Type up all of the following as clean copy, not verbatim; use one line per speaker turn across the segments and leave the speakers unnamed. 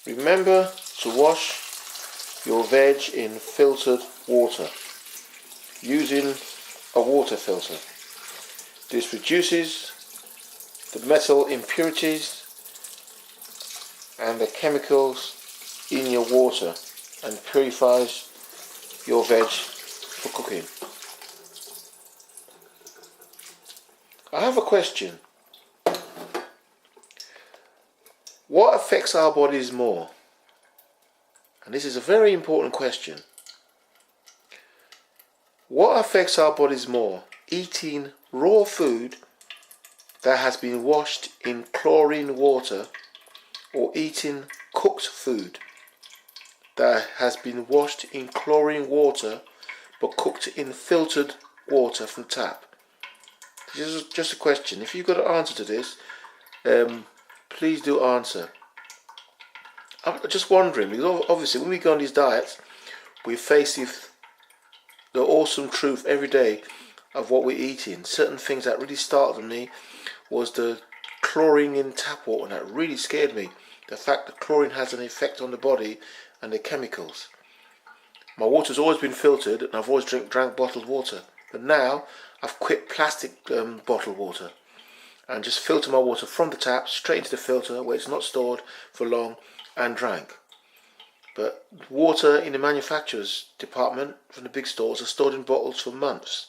Remember to wash your veg in filtered water using a water filter. This reduces the metal impurities and the chemicals in your water and purifies your veg for cooking. I have a question. What affects our bodies more? And this is a very important question. What affects our bodies more? Eating raw food that has been washed in chlorine water, or eating cooked food that has been washed in chlorine water but cooked in filtered water from tap? This is just a question. If you've got an answer to this, please do answer. I'm just wondering, because obviously when we go on these diets, we face the awesome truth every day of what we're eating. Certain things that really startled me was the chlorine in tap water, and that really scared me. The fact that chlorine has an effect on the body and the chemicals. My water's always been filtered, and I've always drank bottled water. But now I've quit plastic bottled water and just filter my water from the tap straight into the filter where it's not stored for long and drank. But water in the manufacturer's department from the big stores are stored in bottles for months.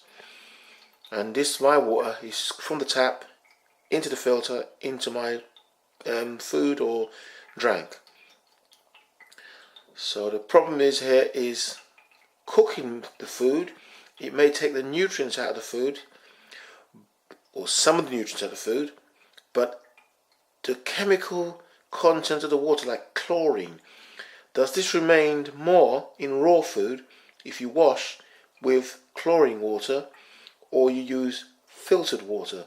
And my water is from the tap into the filter into my food or drink. So the problem here is cooking the food. It may take the nutrients out of the food, or some of the nutrients out of the food, but the chemical content of the water, like chlorine, does this remain more in raw food if you wash with chlorine water or you use filtered water?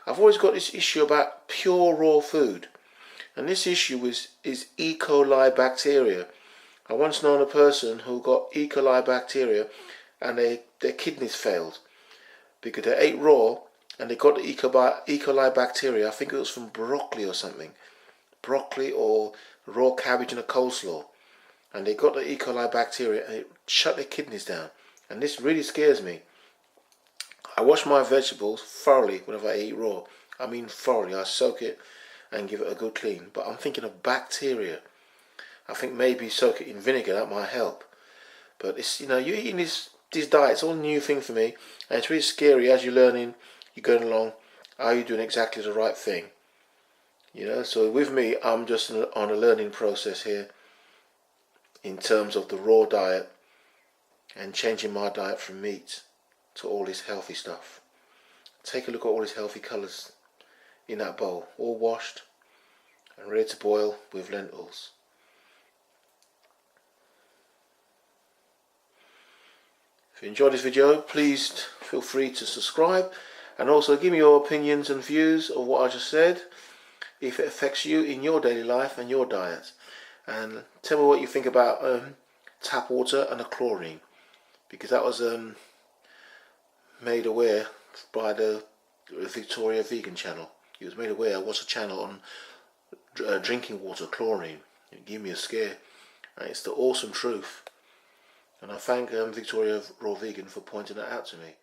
I've always got this issue about pure raw food, and this issue is E. coli bacteria. I once known a person who got E. coli bacteria and their kidneys failed because they ate raw and they got the E. coli bacteria. I think it was from broccoli or something, broccoli or raw cabbage in a coleslaw, and they got the E. coli bacteria and it shut their kidneys down. And this really scares me. I wash my vegetables thoroughly whenever I eat raw. I mean thoroughly. I soak it and give it a good clean. But I'm thinking of bacteria. I think maybe soak it in vinegar, that might help. But it's, you're eating this diet, it's all a new thing for me, and it's really scary as you're learning, you're going along, are you doing exactly the right thing? So with me, I'm just on a learning process here in terms of the raw diet and changing my diet from meat to all this healthy stuff. Take a look at all these healthy colours in that bowl, all washed and ready to boil with lentils. If you enjoyed this video, please feel free to subscribe and also give me your opinions and views of what I just said, if it affects you in your daily life and your diet. And tell me what you think about tap water and the chlorine, because that was made aware by the Victoria Vegan channel. He was made aware I watched a channel on drinking water chlorine. It gave me a scare, and it's the awesome truth. And I thank Victoria Raw Vegan for pointing that out to me.